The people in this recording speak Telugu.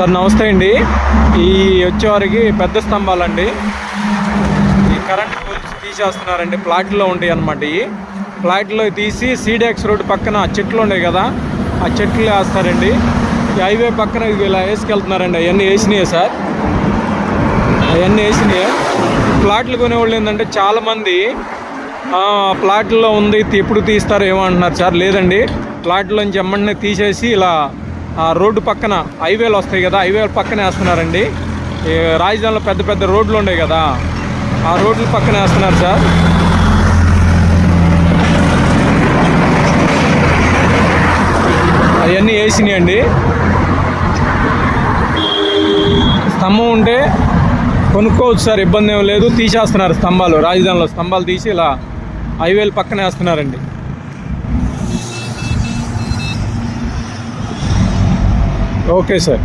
సార్ నమస్తే అండి. ఈ వచ్చేవారికి పెద్ద స్తంభాలండి. ఈ కరెంట్ పోల్స్ తీసేస్తున్నారండి. ప్లాట్లో ఉంటాయి అన్నమాట. ఈ ప్లాట్లో తీసి సీడెక్స్ రోడ్ పక్కన చెట్లు ఉన్నాయి కదా, ఆ చెట్లు వేస్తారండి. ఈ హైవే పక్కన ఇలా వేసుకెళ్తున్నారండి. అవన్నీ వేసినాయే సార్, అవన్నీ వేసినాయే. ప్లాట్లు కొనేవాళ్ళు ఏంటంటే చాలామంది ప్లాట్లో ఉంది ఎప్పుడు తీస్తారు ఏమో అంటున్నారు సార్. లేదండి, ప్లాట్లోంచి ఎమ్మడిని తీసేసి ఇలా రోడ్డు పక్కన హైవేలు వస్తాయి కదా, హైవే పక్కన వేస్తున్నారండి. రాజధానిలో పెద్ద పెద్ద రోడ్లు ఉన్నాయి కదా, ఆ రోడ్ల పక్కన వేస్తున్నారు సార్. అవన్నీ వేసినాయండి. స్తంభం ఉంటే కొనుక్కోవచ్చు సార్, ఇబ్బంది ఏం లేదు. తీసేస్తున్నారు స్తంభాలు, రాజధానిలో స్తంభాలు తీసి ఇలా హైవేలు పక్కన వేస్తున్నారండి. Okay sir.